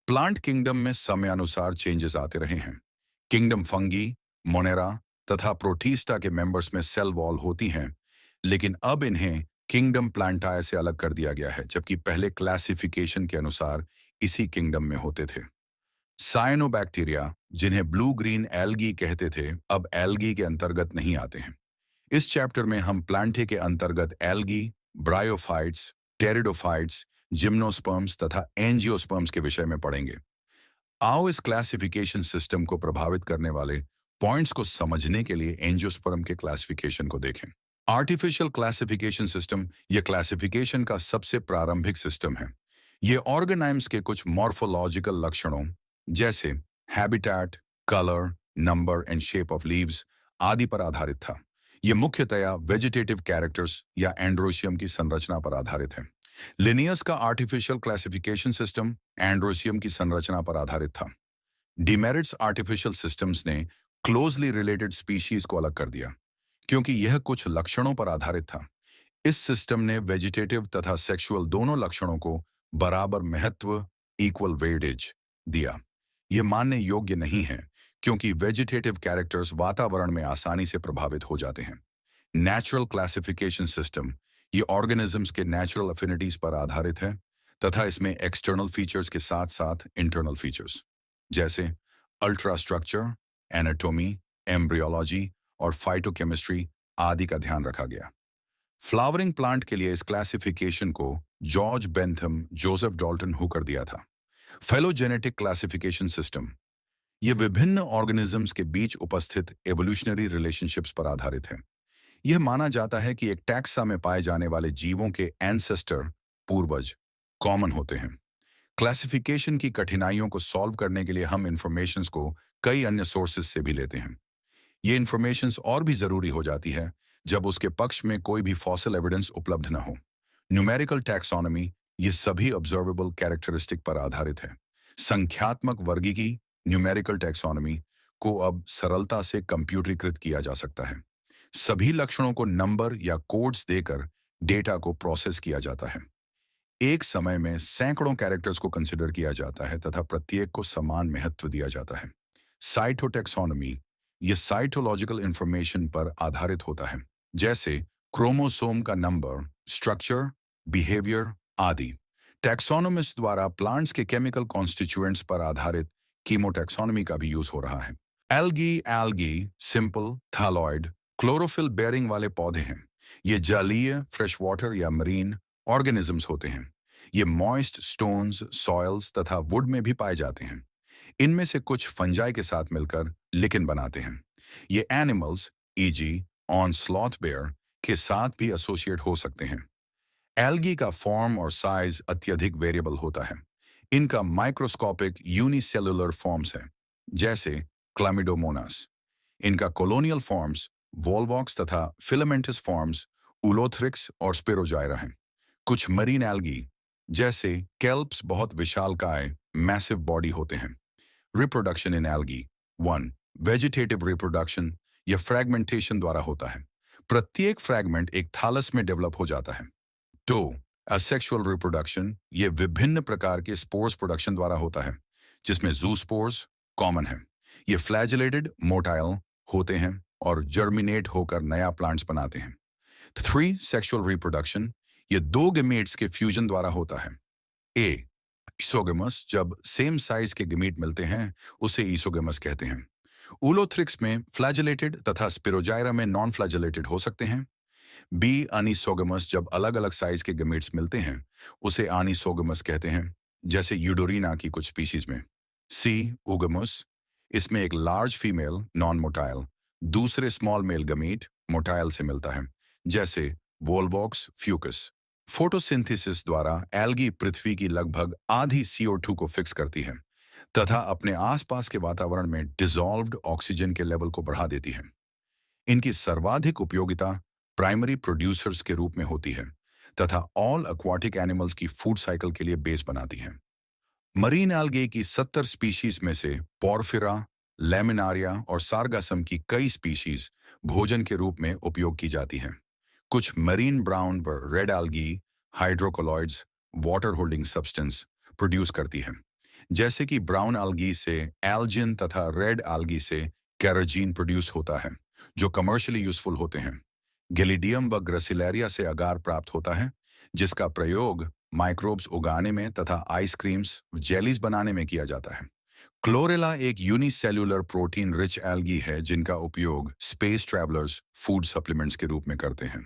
Plant kingdom में समयानुसार changes आते रहे हैं। किंगडम फंगी, मोनेरा तथा प्रोटीस्टा के मेंबर्स में सेल वॉल होती हैं, लेकिन अब इन्हें किंगडम प्लांटाए से अलग कर दिया गया है, जबकि पहले क्लासिफिकेशन के अनुसार इसी किंगडम में होते थे। साइनोबैक्टीरिया, जिन्हें ब्लू ग्रीन एल्गी कहते थे, अब एल्गी के अंतर्गत नहीं आते हैं। इस चैप्टर में हम प्लांटे के अंतर्गत एल्गी, ब्रायोफाइट्स, टेरिडोफाइट्स, जिम्नोस्पर्म्स तथा एंजियोस्पर्म्स के विषय में पढ़ेंगे। आओ इस क्लासिफिकेशन सिस्टम को प्रभावित करने वाले पॉइंट्स को समझने के लिए एंजियोस्पर्म के क्लासिफिकेशन को देखें। आर्टिफिशियल क्लासिफिकेशन सिस्टम यह क्लासिफिकेशन का सबसे प्रारंभिक सिस्टम है। ये ऑर्गेनाइम्स के कुछ मॉर्फोलॉजिकल लक्षणों जैसे habitat, colour, number and shape of leaves आदि पर आधारित था। ये मुख्यतया वेजिटेटिव कैरेक्टर्स या एंड्रोशियम की संरचना पर आधारित है। लिनियस का आर्टिफिशियल क्लासिफिकेशन सिस्टम एंड्रोशियम की संरचना पर आधारित था। डिमेरिट्स आर्टिफिशियल सिस्टम्स ने क्लोजली रिलेटेड स्पीशीज को अलग कर दिया, क्योंकि यह कुछ लक्षणों पर आधारित था। इस सिस्टम ने वेजिटेटिव तथा सेक्सुअल दोनों लक्षणों को बराबर महत्व, इक्वल वेटेज दिया। यह मानने योग्य नहीं है, क्योंकि वेजिटेटिव कैरेक्टर्स वातावरण में आसानी से प्रभावित हो जाते हैं। नेचुरल क्लासिफिकेशन सिस्टम ये ऑर्गेनिजम्स के नेचुरल अफिनिटीज पर आधारित है तथा इसमें एक्सटर्नल फीचर्स के साथ साथ इंटरनल फीचर्स जैसे अल्ट्रा स्ट्रक्चर, एनाटोमी, एम्ब्रियोलॉजी और फाइटोकेमिस्ट्री आदि का ध्यान रखा गया। फ्लावरिंग प्लांट के लिए इस क्लासिफिकेशन को George Bentham Joseph Dalton Hooker दिया था। फेलोजेनेटिक क्लासिफिकेशन सिस्टम ये विभिन्न ऑर्गेनिजम्स के बीच उपस्थित एवोल्यूशनरी रिलेशनशिप्स पर आधारित है। यह माना जाता है कि एक टैक्सा में पाए जाने वाले जीवों के एंसेस्टर, पूर्वज, कॉमन होते हैं। क्लासिफिकेशन की कठिनाइयों को सॉल्व करने के लिए हम इंफॉर्मेशंस को कई अन्य सोर्सेज से भी लेते हैं। ये इंफॉर्मेशंस और भी जरूरी हो जाती है जब उसके पक्ष में कोई भी फॉसिल एविडेंस उपलब्ध न हो। न्यूमेरिकल टैक्सोनॉमी ये सभी ऑब्जर्वेबल कैरेक्टरिस्टिक पर आधारित है। संख्यात्मक वर्गीकी न्यूमेरिकल टैक्सोनॉमी को अब सरलता से कंप्यूटरीकृत किया जा सकता है। सभी लक्षणों को नंबर या कोड्स देकर डेटा को प्रोसेस किया जाता है। एक समय में सैकड़ों कैरेक्टर्स को कंसिडर किया जाता है तथा प्रत्येक को समान महत्व दिया जाता है। साइटोटैक्सोनॉमी यह साइटोलॉजिकल इंफॉर्मेशन पर आधारित होता है, जैसे क्रोमोसोम का नंबर, स्ट्रक्चर, बिहेवियर आदि। टैक्सोनोमिस्ट द्वारा प्लांट्स के केमिकल कॉन्स्टिट्यूएंट्स पर आधारित कीमोटैक्सोनॉमी का भी यूज हो रहा है। एल्गी सिंपल, थालोइड, क्लोरोफिल बेयरिंग वाले पौधे हैं। ये जलीय, फ्रेश वाटर या मरीन ऑर्गेनिजम्स होते हैं। ये मॉइस्ट स्टोन्स, सॉइल्स तथा वुड में भी पाए जाते हैं। इनमें से कुछ फंजाई के साथ मिलकर लिकेन बनाते हैं। ये एनिमल्स, ईजी ऑन स्लॉथ बेयर के साथ भी एसोसिएट हो सकते हैं। एल्गी का फॉर्म और साइज अत्यधिक वेरिएबल होता है। इनका माइक्रोस्कोपिक यूनिसेलुलर फॉर्म्स हैं, जैसे क्लामिडोमोनास। इनका कॉलोनियल फॉर्म्स वोल्वॉक्स तथा फिलामेंटस फॉर्म्स उलोथ्रिक्स और स्पिरोजाइरा हैं। कुछ मरीन एल्गी जैसे केल्प्स बहुत विशालकाय मैसिव बॉडी होते हैं। Reproduction in algae 1 vegetative reproduction या फ्रैगमेंटेशन द्वारा होता है। प्रत्येक फ्रैगमेंट एक थालस में डेवलप हो जाता है। 2 असेक्सुअल रिप्रोडक्शन ये विभिन्न प्रकार के स्पोर्स प्रोडक्शन द्वारा होता है, जिसमें जूस्पोर्स कॉमन है। ये फ्लैजिलेटेड मोटाइल होते हैं और जर्मिनेट होकर नया प्लांट्स बनाते हैं। 3 सेक्सुअल रिप्रोडक्शन ये दो गेमेट्स के फ्यूजन द्वारा होता है। ए ईसोगेमस जब सेम साइज के गेमेट मिलते हैं उसे ईसोगेमस कहते हैं। उलोथ्रिक्स में फ्लैजिलेटेड तथा स्पिरोजाइरा में नॉन फ्लैजिलेटेड हो सकते हैं। बी अनिसोगेमस जब अलग अलग साइज के गेमेट्स मिलते हैं उसे अनिसोगेमस कहते हैं, जैसे यूडोरिना की कुछ स्पीशीज में। सी ओगेमस इसमें एक लार्ज फीमेल नॉन मोटाइल दूसरे स्मॉल मेल गमीट मोटाइल से मिलता है, जैसे वोल्वॉक्स फ्यूकस। फोटोसिंथेसिस द्वारा एल्गी पृथ्वी की लगभग आधी CO2 को फिक्स करती है तथा अपने आसपास के वातावरण में डिसॉल्व्ड ऑक्सीजन के लेवल को बढ़ा देती है। इनकी सर्वाधिक उपयोगिता प्राइमरी प्रोड्यूसर्स के रूप में होती है तथा ऑल एक्वाटिक एनिमल्स की फूड साइकिल के लिए बेस बनाती है। मरीन एल्गे की 70 स्पीशीज में से पोर्फिरा, लेमिनारिया और सार्गासम की कई स्पीशीज भोजन के रूप में उपयोग की जाती हैं। कुछ मरीन ब्राउन व red algae hydrocolloids water holding substance produce करती हैं। जैसे कि ब्राउन algae से एल्जिन तथा रेड algae से कैरोजीन प्रोड्यूस होता है, जो कमर्शियली यूजफुल होते हैं। गिलिडियम व ग्रेसिलेरिया से अगार प्राप्त होता है, जिसका प्रयोग माइक्रोब्स उगाने में तथा आइसक्रीम्स, जेलीज बनाने में किया जाता है। क्लोरेला एक यूनिसेल्युलर प्रोटीन रिच एल्गी है जिनका उपयोग स्पेस ट्रैवलर्स फूड सप्लीमेंट्स के रूप में करते हैं।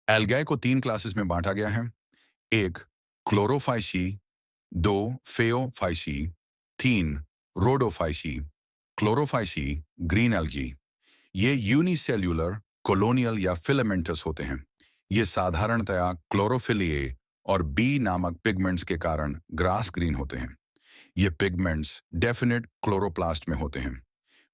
एल्गाई को 3 क्लासेस में बांटा गया है। 1 Chlorophyceae, 2 फेओफाइसी, 3 Rhodophyceae. Chlorophyceae green algae, ये यूनिसेल्युलर, कॉलोनियल या फिलामेंटस होते हैं। ये साधारणतया क्लोरोफिल ए और बी नामक पिगमेंट्स के कारण ग्रास ग्रीन होते हैं। ये पिगमेंट्स डेफिनेट क्लोरोप्लास्ट में होते हैं।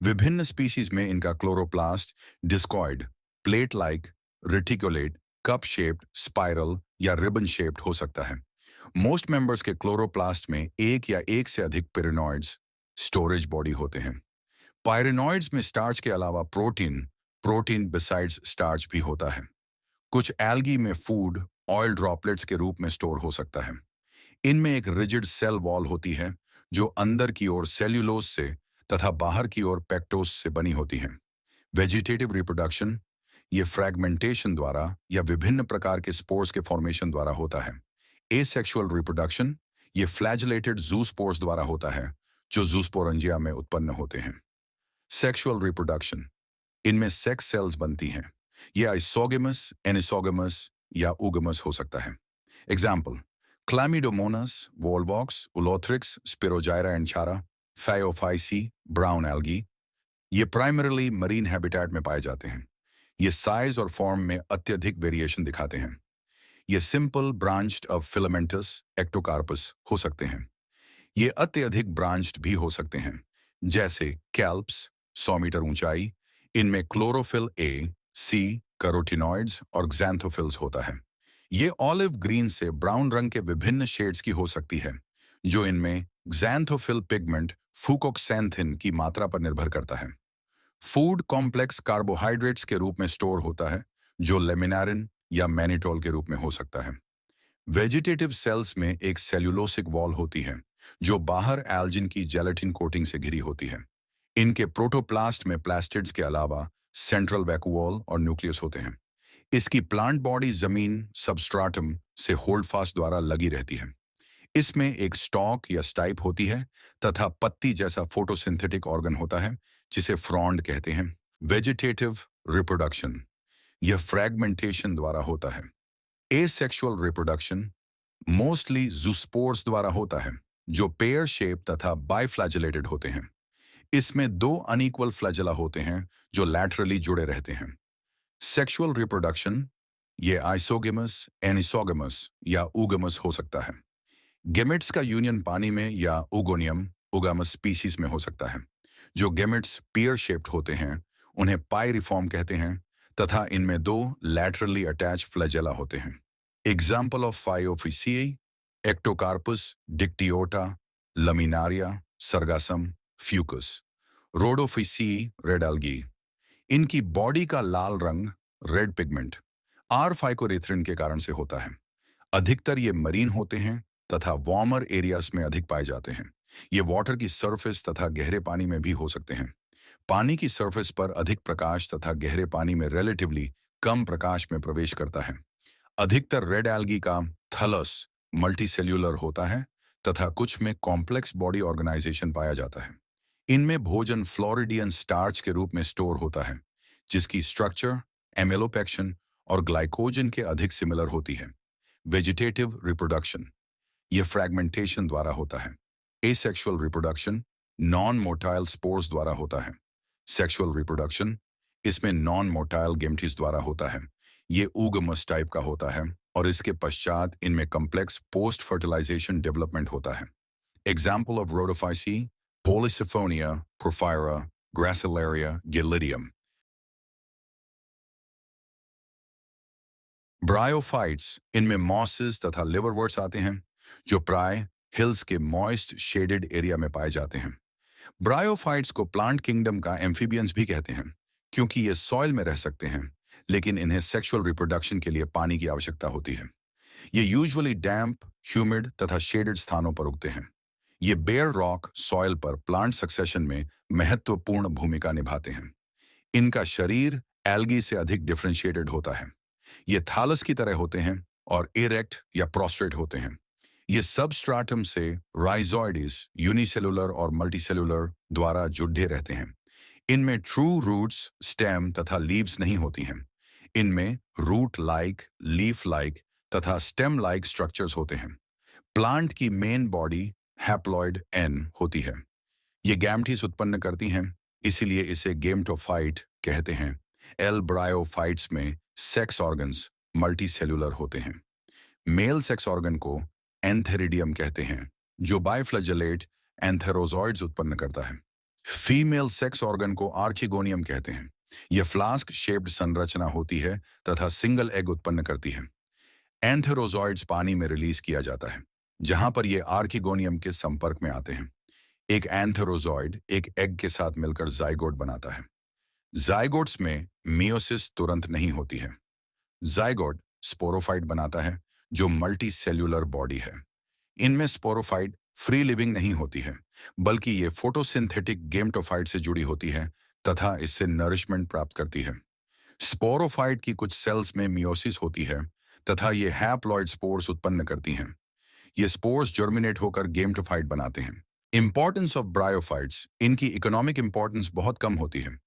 विभिन्न स्पीशीज में इनका chloroplast discoid, plate like, reticulate, cup shaped, spiral या रिबन शेप्ड हो सकता है। मोस्ट मेंबर्स के क्लोरोप्लास्ट में एक या एक से अधिक पेरिनॉइड्स स्टोरेज बॉडी होते हैं। पायरेनॉइड्स में स्टार्च के अलावा प्रोटीन, प्रोटीन बिसाइड्स स्टार्च भी होता है। कुछ एल्गी में फूड ऑयल ड्रॉपलेट्स के रूप में स्टोर हो सकता है। इनमें एक रिजिड सेल वॉल होती है जो अंदर की ओर सेल्यूलोज से तथा बाहर की ओर पेक्टोस से बनी होती है। वेजिटेटिव रिप्रोडक्शन ये फ्रैगमेंटेशन द्वारा या विभिन्न प्रकार के स्पोर्स के फॉर्मेशन द्वारा होता है। एसेक्सुअल रिप्रोडक्शन ये फ्लैजिलेटेड जूस्पोर्स द्वारा होता है जो जूस्पोरेंजिया में उत्पन्न होते हैं। सेक्सुअल रिप्रोडक्शन, इनमें सेक्स सेल्स बनती हैं। ये आइसोगेमस, एनिसोगेमस या उगमस हो सकता है। Example Chlamydomonas, Volvox, Ulothrix, Spirogyra and Chara, Phaeophyceae, brown algae. ये प्राइमरीली मरीन हैबिटेट में पाए जाते हैं। ये साइज और फॉर्म में अत्यधिक वेरिएशन दिखाते हैं। ये simple branched of filamentous Ectocarpus हो सकते हैं। ये अत्यधिक ब्रांच्ड भी हो सकते हैं, जैसे कैल्प्स 100 मीटर ऊंचाई। इनमें क्लोरोफिल ए, सी, कैरोटिनॉइड्स और xanthophyls होता है। ये ऑलिव ग्रीन से ब्राउन रंग के विभिन्न शेड्स की हो सकती है, जो इनमें xanthophyll पिगमेंट फुकोक्सैंथिन की मात्रा पर निर्भर करता है। फूड कॉम्प्लेक्स कार्बोहाइड्रेट्स के रूप में स्टोर होता है, जो लेमिनारिन या मैनिटोल के रूप में हो सकता है। वेजिटेटिव सेल्स में एक सेल्यूलोसिक वॉल होती है, जो बाहर एल्जिन की जेलेटिन कोटिंग से घिरी होती है। इनके प्रोटोप्लास्ट में प्लास्टिड्स के अलावा सेंट्रल वैक्यूओल और न्यूक्लियस होते हैं। इसकी प्लांट बॉडी जमीन सबस्ट्राटम से होल्ड फास्ट द्वारा लगी रहती है। इसमें एक स्टॉक या स्टाइप होती है तथा पत्ती जैसा फोटोसिंथेटिक ऑर्गन होता है, जिसे फ्रॉन्ड कहते हैं। वेजिटेटिव रिप्रोडक्शन यह फ्रैगमेंटेशन द्वारा होता है। एसेक्सुअल रिप्रोडक्शन मोस्टली जूस्पोर्स द्वारा होता है, जो पेयर शेप तथा बाइफ्लैजिलेटेड होते हैं। इसमें 2 अनइक्वल फ्लैजेला होते हैं जो लैटरली जुड़े रहते हैं। सेक्सुअल रिप्रोडक्शन ये आइसोगेमस, एनिसोगेमस या उगमस हो सकता है। गेमेट्स का यूनियन पानी में या उगोनियम उगामस स्पीशीज में हो सकता है। जो गेमेट्स पियर शेप्ड होते हैं उन्हें पाइरिफॉर्म कहते हैं तथा इनमें 2 लैटरली अटैच फ्लैजेला होते हैं। Example of Phaeophyceae Ectocarpus, Dictyota, Laminaria, Sargassum, Fucus. Rhodophyceae red algae, इनकी बॉडी का लाल रंग रेड पिगमेंट आर फाइकोरेथ्रिन के कारण से होता है। अधिकतर ये मरीन होते हैं तथा वार्मर एरियाज में अधिक पाए जाते हैं। ये वाटर की सरफेस तथा गहरे पानी में भी हो सकते हैं। पानी की सरफेस पर अधिक प्रकाश तथा गहरे पानी में रिलेटिवली कम प्रकाश में प्रवेश करता है। अधिकतर रेड एल्गी का थलस मल्टीसेल्यूलर होता है तथा कुछ में कॉम्प्लेक्स बॉडी ऑर्गेनाइजेशन पाया जाता है। इनमें भोजन फ्लोरिडियन स्टार्च के रूप में स्टोर होता है, जिसकी स्ट्रक्चर एमेलोपेक्शन और ग्लाइकोजन के अधिक सिमिलर होती है। वेजिटेटिव रिप्रोडक्शन यह फ्रैगमेंटेशन द्वारा होता है। Asexual reproduction non motile spores द्वारा होता है। सेक्सुअल रिप्रोडक्शन इसमें नॉन मोटाइल गेमेटिस द्वारा होता है। ये ऊगमस टाइप का होता है और इसके पश्चात इनमें कम्प्लेक्स पोस्ट फर्टिलाइजेशन डेवलपमेंट होता है। Example of Rhodophyceae Polysiphonia, porphyra, gracilaria, gillidium। Bryophytes इनमें मॉसेस तथा लिवरवर्ट्स आते हैं, जो प्राय हिल्स के मॉइस्ट शेडेड एरिया में पाए जाते हैं। ब्रायोफाइट्स को प्लांट किंगडम का एम्फीबियंस भी कहते हैं, क्योंकि ये सॉइल में रह सकते हैं लेकिन इन्हें सेक्सुअल रिप्रोडक्शन के लिए पानी की आवश्यकता होती है। ये यूजुअली डैम्प, ह्यूमिड तथा शेडेड स्थानों पर उगते हैं। ये बेयर रॉक सॉइल पर प्लांट सक्सेशन में महत्वपूर्ण भूमिका निभाते हैं। इनका शरीर एल्गी से अधिक डिफरेंशिएटेड होता है। ये थालस की तरह होते हैं और इरेक्ट या प्रोस्ट्रेट होते हैं। ये सबस्ट्राटम से राइजोइडिस, यूनिसेलुलर और मल्टीसेलुलर द्वारा जुड़े रहते हैं। इनमें ट्रू रूट्स, स्टेम तथा लीव्स नहीं होती हैं। इनमें रूट लाइक, लीफ लाइक तथा स्टेम लाइक स्ट्रक्चर्स होते हैं। प्लांट की मेन बॉडी हैप्लॉइड एन होती है। ये गैमटीज उत्पन्न करती हैं, इसीलिए इसे गेमटोफाइट कहते हैं। एल ब्रायोफाइट्स में सेक्स ऑर्गन्स मल्टीसेलुलर होते हैं। मेल सेक्स ऑर्गन को एंथेरिडियम कहते हैं, जो बाइफ्लैजेलेट एंथेरोजॉइड्स उत्पन्न करता है। फीमेल सेक्स ऑर्गन को आर्किगोनियम कहते हैं। यह फ्लास्क शेप्ड संरचना होती है तथा सिंगल एग उत्पन्न करती है। एंथेरोजॉइड्स पानी में रिलीज किया जाता है, जहां पर ये आर्किगोनियम के संपर्क में आते हैं। एक एंथेरोजॉइड एक एग के साथ मिलकर जाइगोट बनाता है। जाइगोट्स में मियोसिस तुरंत नहीं होती है। जाइगोट स्पोरोफाइट बनाता है, जो मल्टी सेल्यूलर बॉडी है। इनमें स्पोरोफाइट फ्री लिविंग नहीं होती है, बल्कि ये फोटोसिंथेटिक गेमटोफाइट से जुड़ी होती है तथा इससे नरिशमेंट प्राप्त करती है। स्पोरोफाइट की कुछ सेल्स में मियोसिस होती है तथा ये हैप्लॉइड स्पोर्स उत्पन्न करती हैं। ये स्पोर्स जर्मिनेट होकर गेमटोफाइट बनाते हैं। इंपॉर्टेंस ऑफ ब्रायोफाइट्स, इनकी इकोनॉमिक इंपॉर्टेंस बहुत कम होती है।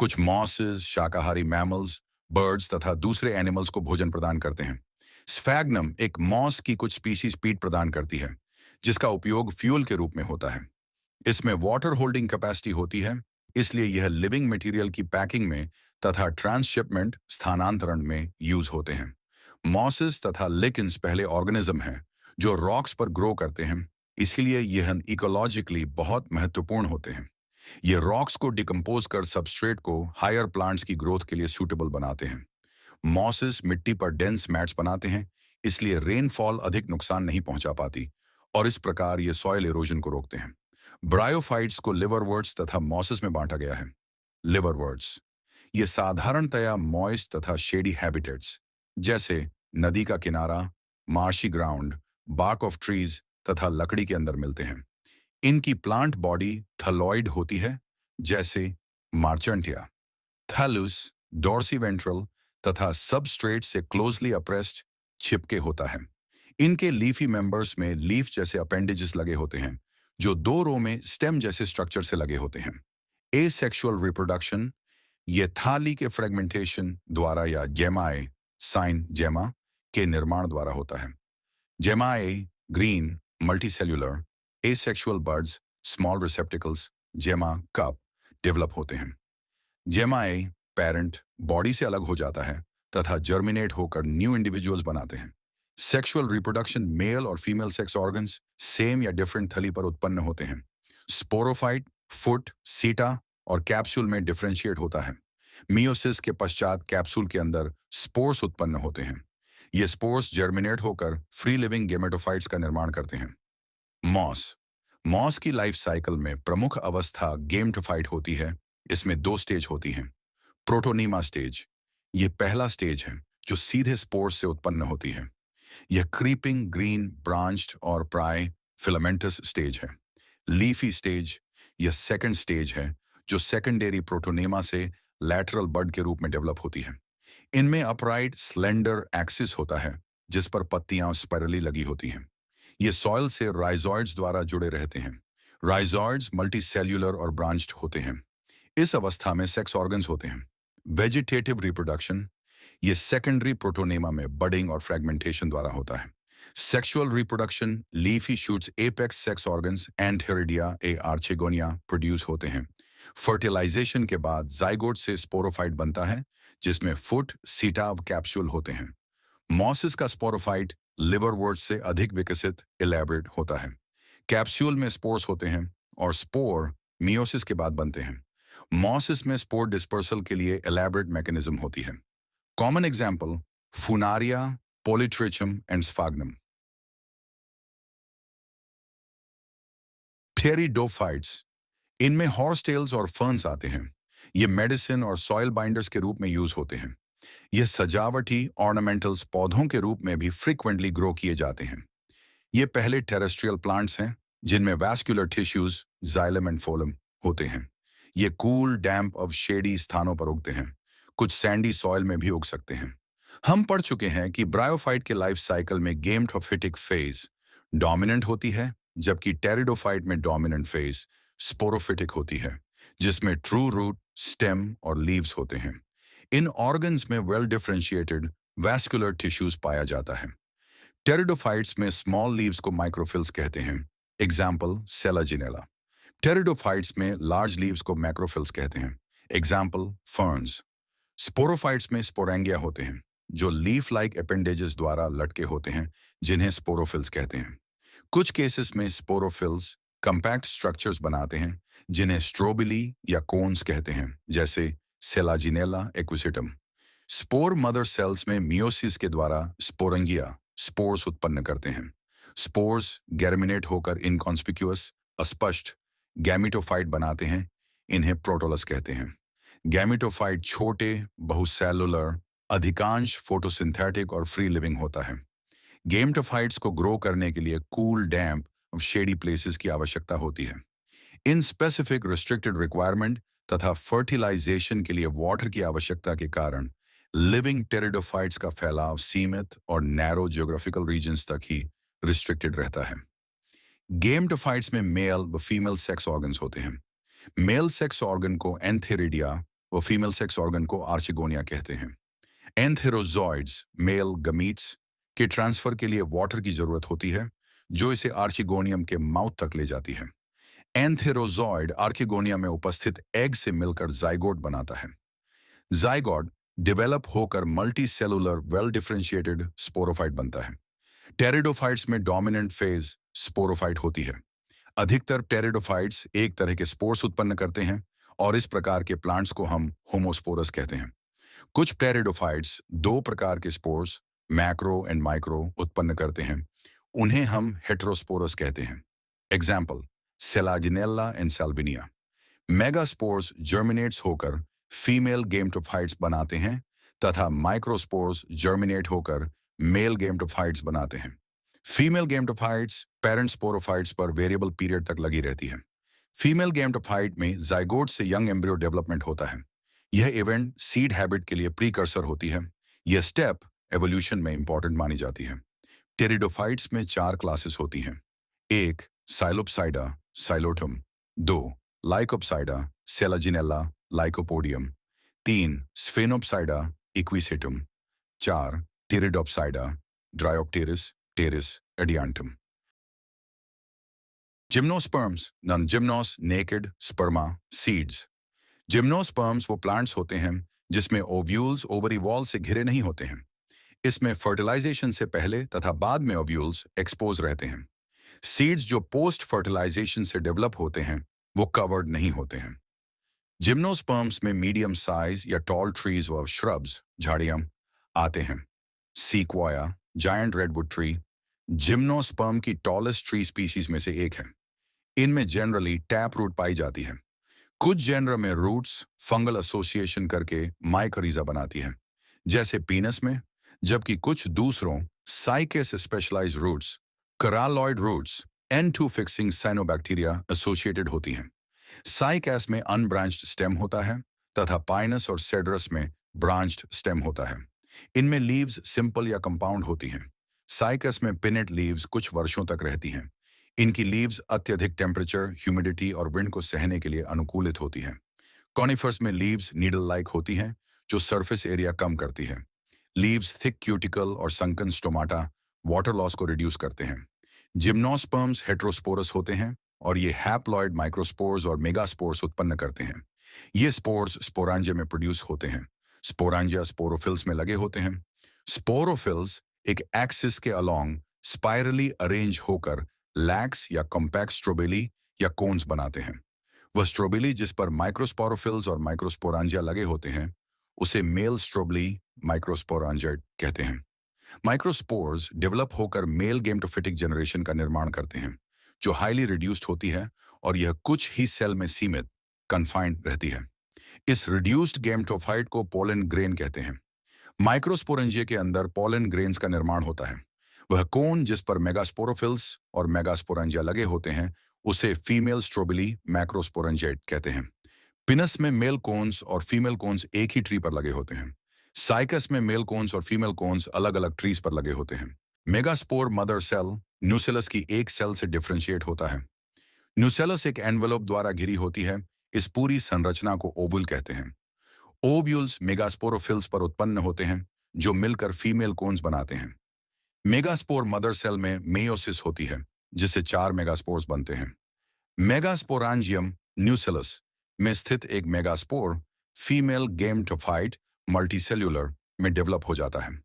कुछ मॉसेस शाकाहारी मैमल्स, बर्ड्स तथा दूसरे एनिमल्स को भोजन प्रदान करते हैं। स्फैग्नम एक मॉस की कुछ स्पीसीज पीट प्रदान करती है, जिसका उपयोग फ्यूल के रूप में होता है। इसमें वाटर होल्डिंग कैपेसिटी होती है, इसलिए यह लिविंग मटेरियल की पैकिंग में तथा ट्रांसशिपमेंट स्थानांतरण में यूज होते हैं। मॉसेस तथा लिकेंस पहले ऑर्गेनिज्म हैं जो रॉक्स पर ग्रो करते हैं, इसलिए यह इकोलॉजिकली बहुत महत्वपूर्ण होते हैं। ये रॉक्स को डिकम्पोज कर सबस्ट्रेट को हायर प्लांट्स की ग्रोथ के लिए सूटेबल बनाते हैं। मॉसेस मिट्टी पर डेंस मैट्स बनाते हैं, इसलिए रेनफॉल अधिक नुकसान नहीं पहुंचा पाती और इस प्रकार ये सॉइल इरोजन को रोकते हैं। ब्रायोफाइट्स को लिवरवर्ट्स तथा मॉसेस में बांटा गया है। लिवरवर्ट्स ये साधारणतया मॉइस्ट तथा शेडी हैबिटेट्स जैसे नदी का किनारा, marshy ground, bark of trees तथा लकड़ी के अंदर मिलते हैं। इनकी प्लांट बॉडी थलोइड होती है, जैसे मार्चेंटिया। थैलुस डॉर्सीवेंट्रल तथा सबस्ट्रेट से क्लोजली अप्रेस्ड छिपके होता है। इनके लीफी मेंबर्स में लीफ जैसे अपेंडेजेस लगे होते हैं, जो दो रो में स्टेम जैसे स्ट्रक्चर से लगे होते हैं। एसेक्सुअल रिप्रोडक्शन ये थाली के फ्रेगमेंटेशन द्वारा या जेमाए साइन जेमा के निर्माण द्वारा होता है। Gemmae green multicellular asexual buds small receptacles gemma cup develop होते हैं। जेमाए पेरेंट बॉडी से अलग हो जाता है तथा जर्मिनेट होकर न्यू इंडिविजुअल्स बनाते हैं। सेक्सुअल रिप्रोडक्शन मेल और फीमेल सेक्स ऑर्गन्स सेम या डिफरेंट थली पर उत्पन्न होते हैं। स्पोरोफाइट फुट, सीटा और कैप्सूल में डिफरेंशिएट होता है। मियोसिस के पश्चात कैप्सूल के अंदर स्पोर्स उत्पन्न होते हैं। ये स्पोर्स जर्मिनेट होकर फ्री लिविंग गेमेटोफाइट्स का निर्माण करते हैं। मॉस मॉस की लाइफ साइकिल में प्रमुख अवस्था गेमेटोफाइट होती है। इसमें दो स्टेज होती हैं। प्रोटोनीमा स्टेज ये पहला स्टेज है जो सीधे स्पोर्स से उत्पन्न होती है। यह क्रीपिंग ग्रीन ब्रांच्ड और प्राय फिलामेंटस स्टेज है। लीफी स्टेज यह सेकंड स्टेज है जो सेकेंडरी प्रोटोनेमा से लैटरल बड के रूप में डेवलप होती है। इनमें अपराइट स्लेंडर एक्सिस होता है, जिस पर पत्तियां स्पाइरली लगी होती हैं। ये सॉइल से राइजॉइड्स द्वारा जुड़े रहते हैं। राइजॉइड्स मल्टीसेल्युलर और ब्रांच्ड होते हैं। इस अवस्था में सेक्स ऑर्गन्स होते हैं। वेजिटेटिव रिप्रोडक्शन ये सेकेंडरी प्रोटोनेमा में बडिंग और फ्रेगमेंटेशन द्वारा होता है। Sexual reproduction leafy shoots apex sex organs antheridia a archegonia produce होते हैं। फर्टिलाइजेशन के बाद जाइगोट से स्पोरोफाइट बनता है, जिसमें फुट, सीटा व कैप्सूल होते हैं। मॉसिस का स्पोरोफाइट लिवरवर्ट से अधिक विकसित इलेबरेट होता है। कैप्सूल में स्पोर्स होते हैं और स्पोर मियोसिस के बाद बनते हैं। मॉसिस में स्पोर डिस्पर्सल के लिए इलेबरेट मैकेनिज्म होती है। Common example Funaria, Polytrichum and Sphagnum. Pteridophytes इनमें हॉर्स टेल्स और फर्न्स आते हैं। ये मेडिसिन और सॉइल बाइंडर्स के रूप में यूज होते हैं। यह सजावटी ऑर्नामेंटल्स पौधों के रूप में भी फ्रीक्वेंटली ग्रो किए जाते हैं। ये पहले टेरेस्ट्रियल प्लांट्स हैं जिनमें वैस्कुलर टिश्यूज जाइलम एंड फोलम होते हैं। ये कूल डैम्प और शेडी स्थानों पर उगते हैं। कुछ सैंडी सॉइल में भी उग सकते हैं। हम पढ़ चुके हैं कि ब्रायोफाइट के लाइफ साइकिल में गेम्टोफिटिक फेज डोमिनेंट होती है, जबकि टेरिडोफाइट में डोमिनेंट फेज स्पोरोफिटिक होती है, जिसमें ट्रू रूट, स्टेम और लीव्स होते हैं। इन ऑर्गन्स में वेल डिफरेंशिएटेड वैस्कुलर टिश्यूज पाया जाता है। टेरिडोफाइट्स में स्मॉल लीव्स को माइक्रोफिल्स कहते हैं। Example Selaginella. टेरिडोफाइट्स में लार्ज लीव्स को मैक्रोफिल्स कहते हैं। Example ferns. स्पोरोफाइट्स में स्पोरेंगिया होते हैं, जो लीफ लाइक अपेंडेजेस द्वारा लटके होते हैं, जिन्हें स्पोरोफिल्स कहते हैं। कुछ केसेस में स्पोरोफिल्स कंपैक्ट स्ट्रक्चर्स बनाते हैं, जिन्हें स्ट्रोबिली या कोन्स कहते हैं, जैसे सेलाजिनेला एक्विसिटम। स्पोर मदर सेल्स में मियोसिस के द्वारा स्पोरंगिया स्पोर्स उत्पन्न करते हैं। स्पोर्स गेर्मिनेट होकर इनकॉन्स्पिक्यूअस अस्पष्ट गैमिटोफाइट बनाते हैं। इन्हें प्रोटोलस कहते हैं। गैमिटोफाइट छोटे, बहुसेलुलर, अधिकांश फोटोसिंथेटिक और फ्री लिविंग होता है। गेमेटोफाइट्स को ग्रो करने के लिए कूल डैम्प और शेडी प्लेसेस की आवश्यकता होती है। इन स्पेसिफिक रिस्ट्रिक्टेड रिक्वायरमेंट तथा फर्टिलाइजेशन के लिए वाटर की आवश्यकता के कारण लिविंग टेरिडोफाइट्स का फैलाव सीमित और नैरो जियोग्राफिकल रीजन्स तक ही रिस्ट्रिक्टेड रहता है। गेमेटोफाइट्स में मेल व फीमेल सेक्स ऑर्गन्स होते हैं। मेल सेक्स ऑर्गन को एंथेरिडिया व फीमेल सेक्स ऑर्गन को आर्चिगोनिया कहते हैं। एंथेरोजॉइड्स मेल गमीट्स के ट्रांसफर के लिए वाटर की जरूरत होती है, जो इसे आर्चिगोनियम के माउथ तक ले जाती है। एंथेरोजॉइड आर्किगोनिया में उपस्थित एग से मिलकर जाइगोट बनाता है। जाइगोट डेवलप होकर multi cellular well differentiated sporophyte बनता है। टेरिडोफाइट्स में डोमिनेंट फेज स्पोरोफाइट होती है। अधिकतर टेरिडोफाइट्स एक तरह के स्पोर्स उत्पन्न करते हैं और इस प्रकार के प्लांट्स को हम होमोस्पोरस कहते हैं। कुछ टेरिडोफाइट्स दो प्रकार के स्पोर्स मैक्रो एंड माइक्रो उत्पन्न करते हैं। उन्हें हम हेटेरोस्पोरस कहते हैं। Example Selaginella and Salvinia. Megaspores germinates होकर फीमेल गेमेटोफाइट्स बनाते हैं तथा माइक्रोस्पोर्स जर्मिनेट होकर मेल गेमेटोफाइट्स बनाते हैं। फीमेल गेमेटोफाइट्स पेरेंट स्पोरोफाइट्स पर वेरिएबल पीरियड तक लगी रहती है। फीमेल गेमेटोफाइट में जाइगोट से यंग एम्ब्रियो डेवलपमेंट होता है। यह इवेंट सीड हैबिट के लिए प्रीकर्सर होती है। यह स्टेप एवोल्यूशन में इंपॉर्टेंट मानी जाती है। टेरिडोफाइट्स में 4 क्लासेस होती हैं। 1 Psilopsida Psilotum, 2 Lycopsida Selaginella Lycopodium, 3 Sphenopsida Equisetum, 4 Pteropsida Dryopteris Pteris Adiantum. Gymnosperms non gymnos naked sperma seeds. Gymnosperms वो प्लांट्स होते हैं जिसमें ओव्यूल्स ओवरी वॉल से घिरे नहीं होते हैं। इसमें फर्टिलाइजेशन से पहले तथा बाद में ओव्यूल्स एक्सपोज रहते हैं। सीड्स जो पोस्ट फर्टिलाइजेशन से डेवलप होते हैं वो कवर्ड नहीं होते हैं। जिम्नोस्पर्म्स में मीडियम साइज या टॉल ट्रीज व श्रब्स झाड़ियां आते हैं। सीक्वाया जायंट रेडवुड ट्री जिम्नोस्पर्म की टॉलेस्ट ट्री स्पीसीज में से एक है। इनमें जनरली टैप रूट पाई जाती है। कुछ जेनर में रूट्स फंगल एसोसिएशन करके माइकोरिजा बनाती है, जैसे पीनस में, जबकि कुछ दूसरों Cycas specialised roots coralloid roots N2 fixing cyanobacteria associated होती हैं। साइकेस में अनब्रांच्ड स्टेम होता है तथा पाइनस और सेड्रस में ब्रांच्ड स्टेम होता है। इनमें लीव्स सिंपल या कंपाउंड होती हैं। साइकस में पिनेट लीव्स कुछ वर्षों तक रहती हैं। इनकी लीव्स अत्यधिक टेम्परेचर, ह्यूमिडिटी और विंड को सहने के लिए अनुकूलित होती हैं। कॉनिफर्स में लीव्स नीडल लाइक होती हैं, जो सरफेस एरिया कम करती है। लीव्स थिक क्यूटिकल और संकन स्टोमाटा वाटर लॉस को रिड्यूस करते हैं। जिम्नोस्पर्म्स हेटेरोस्पोरस होते हैं और ये हैप्लॉइड माइक्रोस्पोर्स और मेगास्पोर्स उत्पन्न करते हैं। ये स्पोर्स स्पोरांजिया में प्रोड्यूस होते हैं। स्पोरांजिया स्पोरोफिल्स में लगे होते हैं। स्पोरोफिल्स एक एक्सिस के अलोंग स्पाइरली अरेंज होकर लैक्स या कॉम्पैक्ट स्ट्रोबेली या कोन्स बनाते हैं। वह स्ट्रोबेली जिस पर माइक्रोस्पोरोफिल्स और माइक्रोस्पोरांजिया लगे होते हैं उसे मेल स्ट्रोबेली माइक्रोस्पोरांजिया कहते हैं। माइक्रोस्पोर्स डेवलप होकर मेल गेमेटोफिटिक जनरेशन का निर्माण करते हैं, जो हाईली रिड्यूस्ड होती है और यह कुछ ही सेल में सीमित कन्फाइंड रहती है। इस रिड्यूस्ड गेमेटोफाइट को पोलन ग्रेन कहते हैं। माइक्रोस्पोरेंजिया के अंदर पॉलन ग्रेन्स का निर्माण होता है। वह कोन जिस पर मेगास्पोरोफिल्स और मेगास्पोरेंजिया लगे होते हैं उसे फीमेल स्ट्रोबिली मैक्रोस्पोरेंजिएट कहते हैं। पिनस में मेल कोन्स और फीमेल कोन्स एक ही ट्री पर लगे होते हैं। साइकस में मेल कोन्स और फीमेल कोन्स अलग अलग ट्रीज पर लगे होते हैं। मेगास्पोर मदर सेल न्यूसेलस की एक सेल से डिफरेंशिएट होता है। न्यूसेलस एक एनवेलप द्वारा घिरी होती है। इस पूरी संरचना को ओवुल कहते हैं। ओव्यूल्स मेगास्पोरोफिल्स पर उत्पन्न होते हैं जो मिलकर फीमेल कोन्स बनाते हैं। मेगास्पोर मदर सेल में मेयोसिस होती है जिससे 4 मेगास्पोर्स बनते हैं। मेगास्पोरांजियम न्यूसेलस में स्थित एक मेगास्पोर फीमेल गेमटोफाइट मल्टीसेल्यूलर में डेवलप हो जाता है।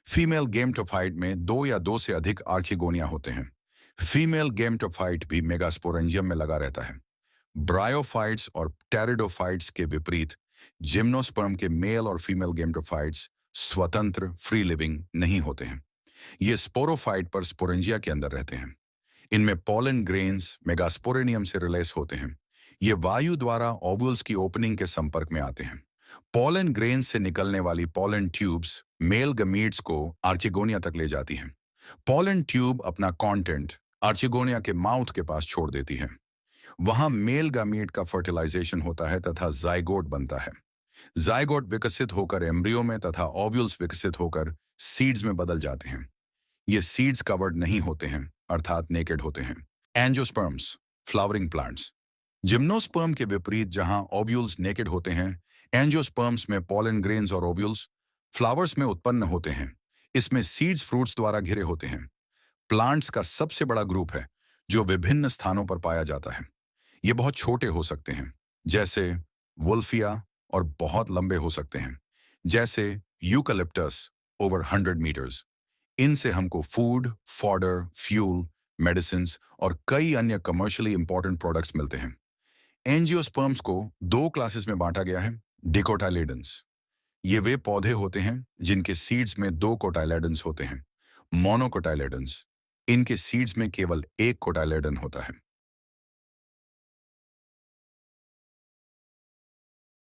फीमेल गेमटोफाइट में 2 या 2 से अधिक आर्चिगोनिया होते हैं। फीमेल गेमटोफाइट भी मेगास्पोरेंजियम में लगा रहता है। ब्रायोफाइट्स और टेरिडोफाइट्स के विपरीत जिम्नोस्पर्म के मेल और फीमेल गेमटोफाइट्स स्वतंत्र फ्री लिविंग नहीं होते हैं। ये स्पोरोफाइट पर स्पोरेंजिया के अंदर रहते हैं। इनमें पॉलन ग्रेन्स मेगास्पोरेनियम से रिलेस होते हैं। ये वायु द्वारा ओव्यूल्स की ओपनिंग के संपर्क में आते हैं। पॉलन ग्रेन्स से निकलने वाली पॉलन ट्यूब्स मेल गमीट्स को आर्चिगोनिया तक ले जाती हैं। पॉलन ट्यूब अपना कंटेंट आर्चिगोनिया के माउथ के पास छोड़ देती है। वहां मेल गमीट का फर्टिलाइजेशन होता है तथा जाइगोट बनता है। जाइगोट विकसित होकर एम्ब्रियो में तथा ओव्यूल्स विकसित होकर सीड्स में बदल जाते हैं। ये सीड्स कवर्ड नहीं होते हैं अर्थात नेकेड होते हैं। एंजियोस्पर्म्स फ्लावरिंग प्लांट्स जिम्नोस्पर्म के विपरीत जहां ओव्यूल्स नेकेड होते हैं, एंजियोस्पर्म्स में पॉलन ग्रेन्स और ओव्यूल्स फ्लावर्स में उत्पन्न होते हैं। इसमें सीड्स फ्रूट्स द्वारा घिरे होते हैं। प्लांट्स का सबसे बड़ा ग्रुप है जो विभिन्न स्थानों पर पाया जाता है। ये बहुत छोटे हो सकते हैं जैसे वुल्फिया और बहुत लंबे हो सकते हैं जैसे यूकलिप्टस ओवर 100 मीटर्स। इनसे हमको फूड, फॉडर, फ्यूल, मेडिसिन और कई अन्य कमर्शियली इंपॉर्टेंट प्रोडक्ट्स मिलते हैं। एंजियोस्पर्म्स को 2 क्लासेस में बांटा गया है। डिकोटाइलेडन्स ये वे पौधे होते हैं जिनके सीड्स में 2 कोटाइलेडन्स होते हैं। मोनोकोटाइलेडन्स इनके सीड्स में केवल एक कोटाइलेडन होता है।